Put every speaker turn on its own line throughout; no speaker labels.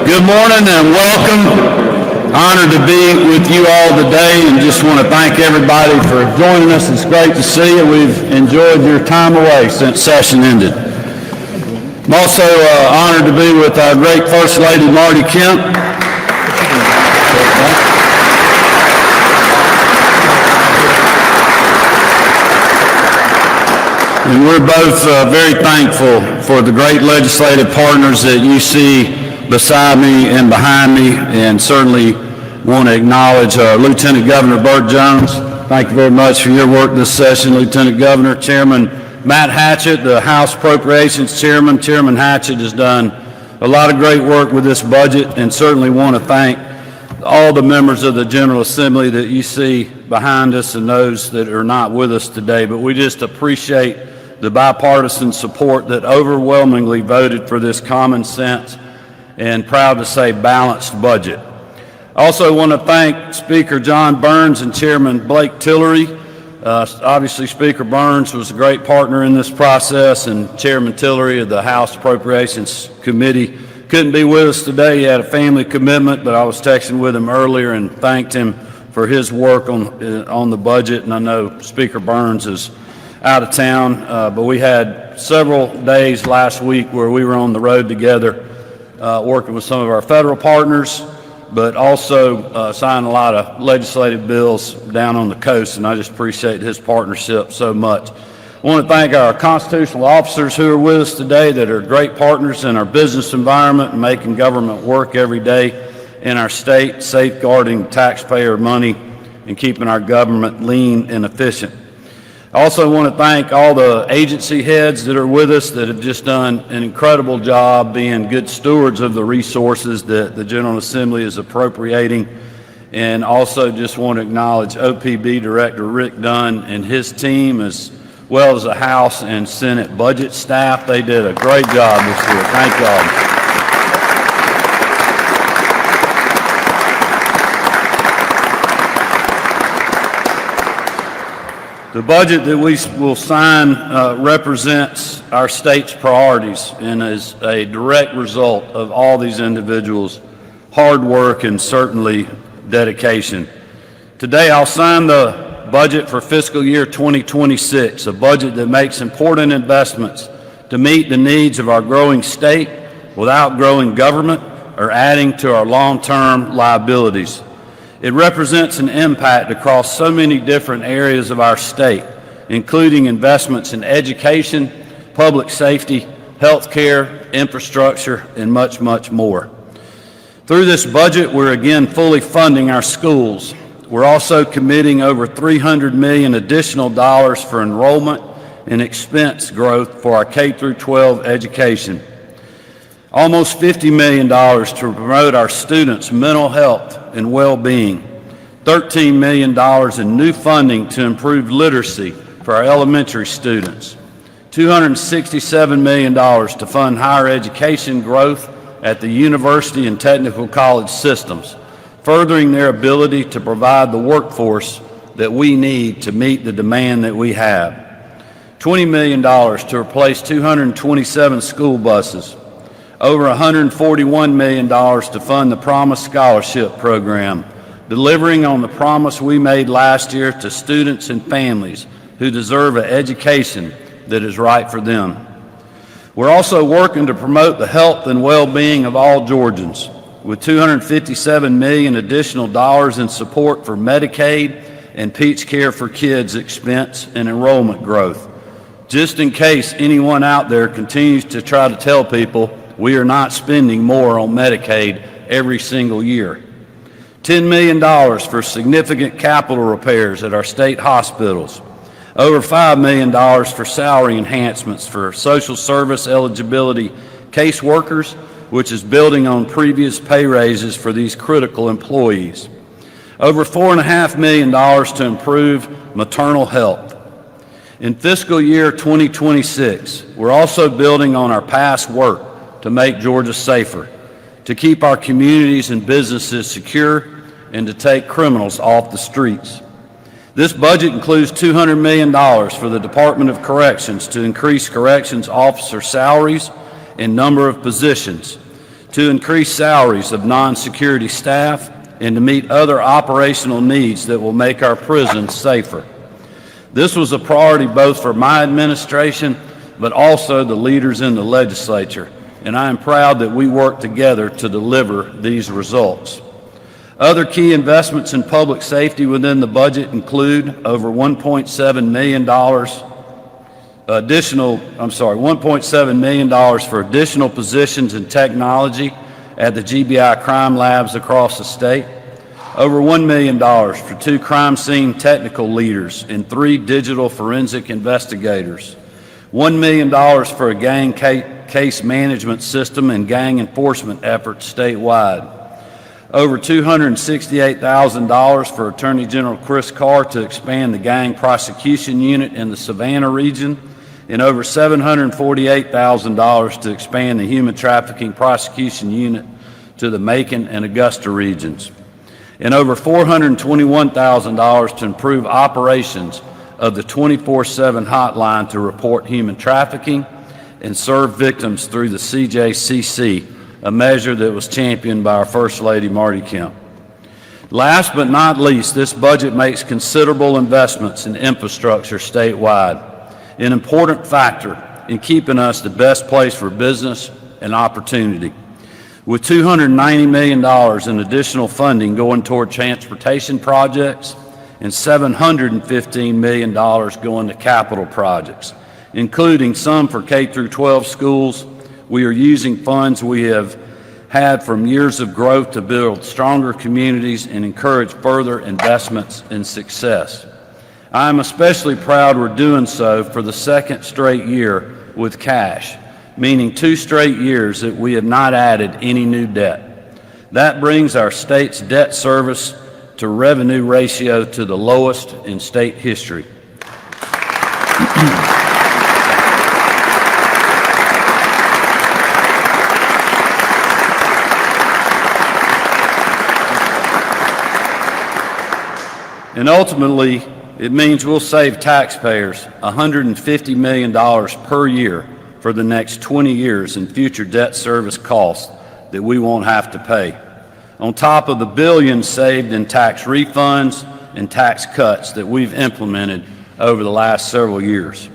Good morning and welcome. Honored to be with you all today and just want to thank everybody for joining us. It's great to see you. We've enjoyed your time away since session ended. I'm also honored to be with our great First Lady, Marty Kemp. And we're both very thankful for the great legislative partners that you see beside me and behind me, and certainly want to acknowledge Lieutenant Governor Burt Jones. Thank you very much for your work this session, Lieutenant Governor. Chairman Matt Hatchett, the House Appropriations Chairman. Chairman Hatchett has done a lot of great work with this budget, and certainly want to thank all the members of the General Assembly that you see behind us and those that are not with us today. But we just appreciate the bipartisan support that overwhelmingly voted for this common sense and proud to say balanced budget. I also want to thank Speaker John Burns and Chairman Blake Tillery. Obviously, Speaker Burns was a great partner in this process, and Chairman Tillery of the House Appropriations Committee couldn't be with us today. He had a family commitment, but I was texting with him earlier and thanked him for his work on the budget, and I know Speaker Burns is out of town, but we had several days last week where we were on the road together working with some of our federal partners, but also signing a lot of legislative bills down on the coast, and I just appreciate his partnership so much. I want to thank our constitutional officers who are with us today that are great partners in our business environment and making government work every day in our state, safeguarding taxpayer money and keeping our government lean and efficient. I also want to thank all the agency heads that are with us that have just done an incredible job being good stewards of the resources that the General Assembly is appropriating. And also just want to acknowledge OPB Director Rick Dunn and his team, as well as the House and Senate budget staff. They did a great job this year. Thank y'all. The budget that we will sign represents our state's priorities and is a direct result of all these individuals' hard work and certainly dedication. Today I'll sign the budget for fiscal year 2026, a budget that makes important investments to meet the needs of our growing state without growing government or adding to our long-term liabilities. It represents an impact across so many different areas of our state, including investments in education, public safety, healthcare, infrastructure, and much, much more. Through this budget, we're again fully funding our schools. We're also committing over $300 million additional dollars for enrollment and expense growth for our K-12 education. Almost $50 million to promote our students' mental health and well-being. $13 million in new funding to improve literacy for our elementary students. $267 million to fund higher education growth at the university and technical college systems, furthering their ability to provide the workforce that we need to meet the demand that we have. $20 million to replace 227 school buses. Over $141 million to fund the Promise Scholarship Program, delivering on the promise we made last year to students and families who deserve an education that is right for them. We're also working to promote the health and well-being of all Georgians, with $257 million additional dollars in support for Medicaid and Peach Care for Kids expense and enrollment growth. Just in case anyone out there continues to try to tell people we are not spending more on Medicaid every single year. $10 million for significant capital repairs at our state hospitals. Over $5 million for salary enhancements for social service eligibility caseworkers, which is building on previous pay raises for these critical employees. Over $4.5 million to improve maternal health. In fiscal year 2026, we're also building on our past work to make Georgia safer, to keep our communities and businesses secure, and to take criminals off the streets. This budget includes $200 million for the Department of Corrections to increase corrections officer salaries and number of positions, to increase salaries of non-security staff, and to meet other operational needs that will make our prisons safer. This was a priority both for my administration, but also the leaders in the legislature, and I am proud that we work together to deliver these results. Other key investments in public safety within the budget include over $1.7 million $1.7 million for additional positions in technology at the GBI crime labs across the state, over $1 million for 2 crime scene technical leaders and 3 digital forensic investigators, $1 million for a gang case management system and gang enforcement efforts statewide, over $268,000 for Attorney General Chris Carr to expand the gang prosecution unit in the Savannah region, and over $748,000 to expand the human trafficking prosecution unit to the Macon and Augusta regions, and over $421,000 to improve operations of the 24/7 hotline to report human trafficking and serve victims through the CJCC, a measure that was championed by our First Lady, Marty Kemp. Last but not least, this budget makes considerable investments in infrastructure statewide, an important factor in keeping us the best place for business and opportunity. With $290 million in additional funding going toward transportation projects and $715 million going to capital projects, including some for K-12 schools, we are using funds we have had from years of growth to build stronger communities and encourage further investments and success. I am especially proud we're doing so for the 2nd straight year with cash, meaning 2 straight years that we have not added any new debt. That brings our state's debt service to revenue ratio to the lowest in state history. And ultimately, it means we'll save taxpayers $150 million per year for the next 20 years in future debt service costs that we won't have to pay, on top of the billions saved in tax refunds and tax cuts that we've implemented over the last several years.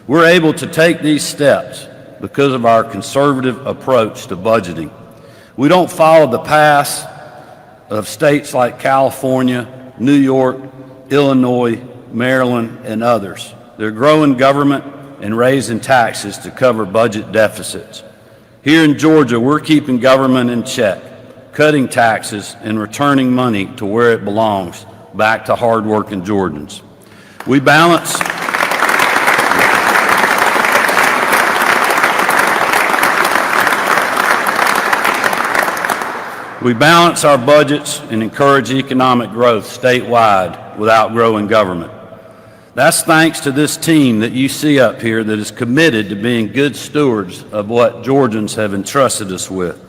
We're able to take these steps because of our conservative approach to budgeting. We don't follow the paths of states like California, New York, Illinois, Maryland, and others. They're growing government and raising taxes to cover budget deficits. Here in Georgia, we're keeping government in check, cutting taxes and returning money to where it belongs, back to hardworking Georgians. We balance our budgets and encourage economic growth statewide without growing government. That's thanks to this team that you see up here that is committed to being good stewards of what Georgians have entrusted us with.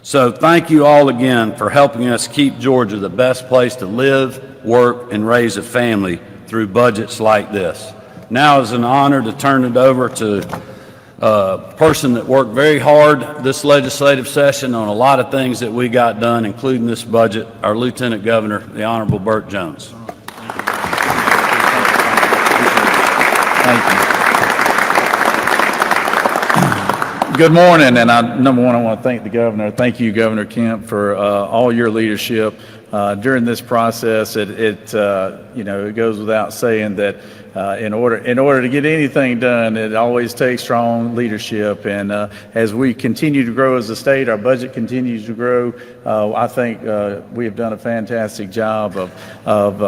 So thank you all again for helping us keep Georgia the best place to live, work, and raise a family through budgets like this. Now it's an honor to turn it over to a person that worked very hard this legislative session on a lot of things that we got done, including this budget, our Lieutenant Governor, the Honorable Burt Jones.
Thank you. Good morning, and number one, I want to thank the governor. Thank you, Governor Kemp, for all your leadership during this process. It goes without saying that in order to get anything done, it always takes strong leadership. And as we continue to grow as a state, our budget continues to grow. I think we have done a fantastic job of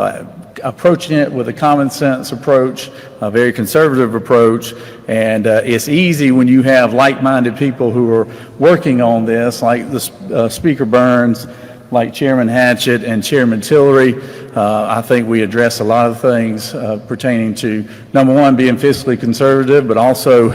approaching it with a common sense approach, a very conservative approach. And it's easy when you have like-minded people who are working on this, like the Speaker Burns, like Chairman Hatchett and Chairman Tillery. I think we address a lot of things pertaining to, number one, being fiscally conservative, but also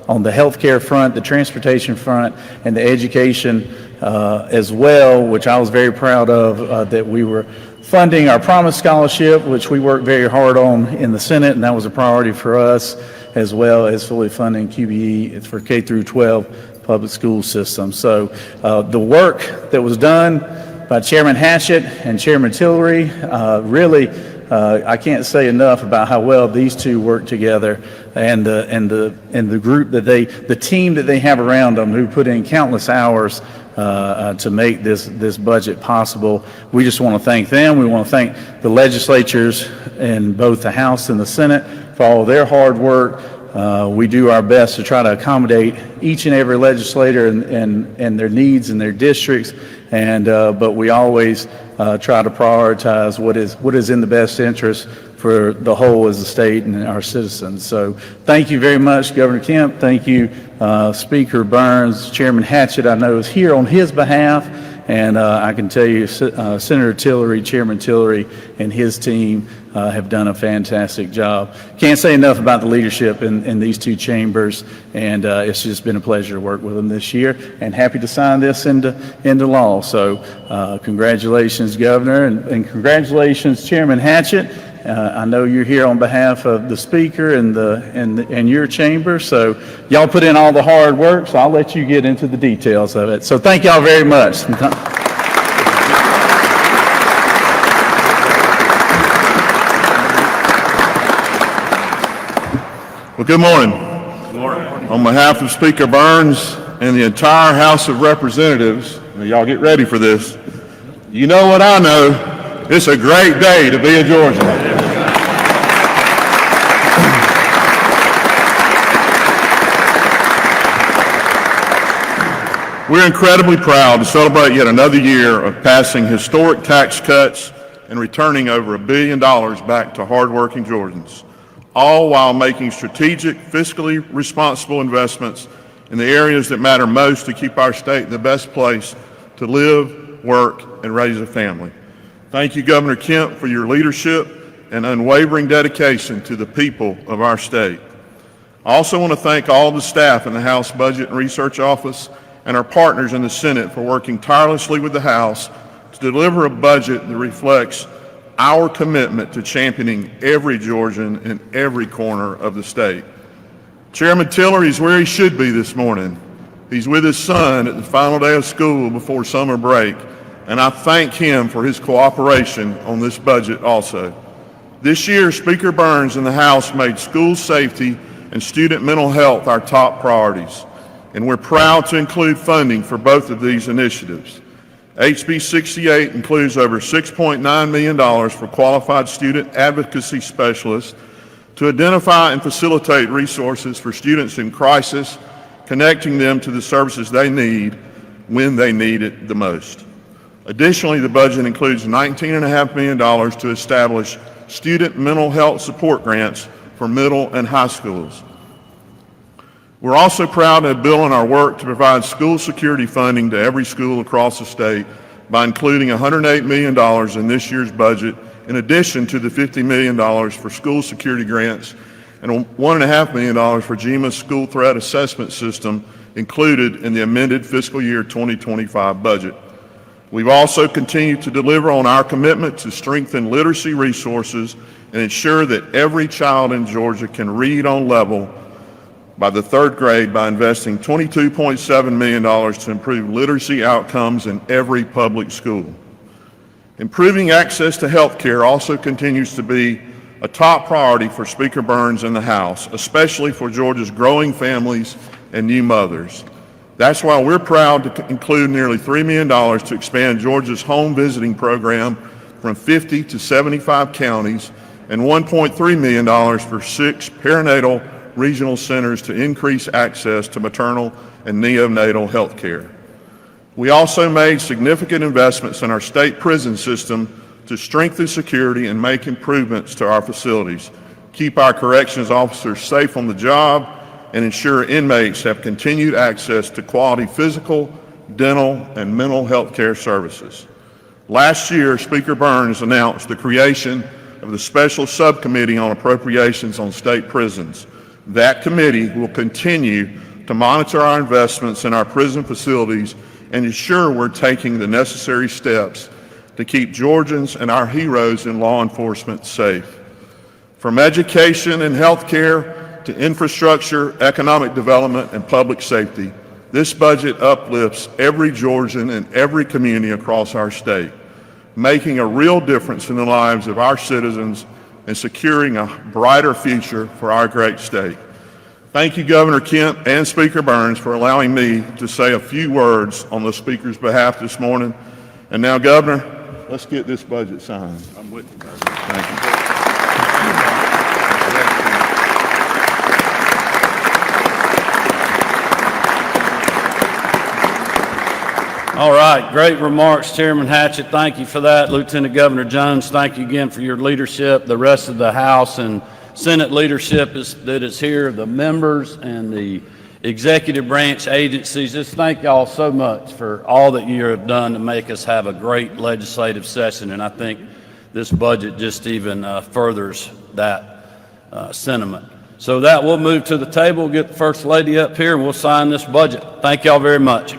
on the healthcare front, the transportation front, and the education as well, which I was very proud of, that we were funding our Promise Scholarship, which we worked very hard on in the Senate, and that was a priority for us, as well as fully funding QBE for K through 12 public school system. So the work that was done by Chairman Hatchett and Chairman Tillery, really, I can't say enough about how well these two work together, and the group that the team that they have around them, who put in countless hours to make this budget possible. We just want to thank them. We want to thank the legislatures in both the House and the Senate for all of their hard work. We do our best to try to accommodate each and every legislator and their needs in their districts, but we always try to prioritize what is in the best interest for the whole as a state and our citizens. So thank you very much, Governor Kemp. Thank you, Speaker Burns. Chairman Hatchett, I know, is here on his behalf, and I can tell you Senator Tillery, Chairman Tillery, and his team have done a fantastic job. Can't say enough about the leadership in these two chambers, and it's just been a pleasure to work with them this year, and happy to sign this into law. So congratulations, Governor, and congratulations, Chairman Hatchett. I know you're here on behalf of the Speaker and your chamber, so y'all put in all the hard work, so I'll let you get into the details of it. So thank y'all very much.
Well, good morning. Good morning. On behalf of Speaker Burns and the entire House of Representatives, y'all get ready for this. You know what I know. It's a great day to be a Georgian. We're incredibly proud to celebrate yet another year of passing historic tax cuts and returning over $1 billion back to hardworking Georgians, all while making strategic, fiscally responsible investments in the areas that matter most to keep our state the best place to live, work, and raise a family. Thank you, Governor Kemp, for your leadership and unwavering dedication to the people of our state. I also want to thank all the staff in the House Budget and Research Office and our partners in the Senate for working tirelessly with the House to deliver a budget that reflects our commitment to championing every Georgian in every corner of the state. Chairman Tillery is where he should be this morning. He's with his son at the final day of school before summer break, and I thank him for his cooperation on this budget also. This year, Speaker Burns and the House made school safety and student mental health our top priorities, and we're proud to include funding for both of these initiatives. HB 68 includes over $6.9 million for qualified student advocacy specialists to identify and facilitate resources for students in crisis, connecting them to the services they need when they need it the most. Additionally, the budget includes $19.5 million to establish student mental health support grants for middle and high schools. We're also proud to have built on our work to provide school security funding to every school across the state by including $108 million in this year's budget, in addition to the $50 million for school security grants and $1.5 million for GEMA's school threat assessment system included in the amended fiscal year 2025 budget. We've also continued to deliver on our commitment to strengthen literacy resources and ensure that every child in Georgia can read on level by the third grade by investing $22.7 million to improve literacy outcomes in every public school. Improving access to health care also continues to be a top priority for Speaker Burns and the House, especially for Georgia's growing families and new mothers. That's why we're proud to include nearly $3 million to expand Georgia's home visiting program from 50 to 75 counties and $1.3 million for 6 perinatal regional centers to increase access to maternal and neonatal health care. We also made significant investments in our state prison system to strengthen security and make improvements to our facilities, keep our corrections officers safe on the job, and ensure inmates have continued access to quality physical, dental, and mental health care services. Last year, Speaker Burns announced the creation of the Special Subcommittee on Appropriations on State Prisons. That committee will continue to monitor our investments in our prison facilities and ensure we're taking the necessary steps to keep Georgians and our heroes in law enforcement safe. From education and health care to infrastructure, economic development, and public safety, This budget uplifts every Georgian and every community across our state, making a real difference in the lives of our citizens and securing a brighter future for our great state. Thank you, Governor Kemp and Speaker Burns, for allowing me to say a few words on the Speaker's behalf this morning. And now, Governor, let's get this budget signed. I'm with you, Governor. Thank you.
All right, great remarks, Chairman Hatchett. Thank you for that. Lieutenant Governor Jones, thank you again for your leadership. The rest of the House and Senate leadership that is here, the members and the executive branch agencies, just thank y'all so much for all that you have done to make us have a great legislative session. And I think this budget just even furthers that sentiment. So that we'll move to the table, get the First Lady up here, and we'll sign this budget. Thank y'all very much.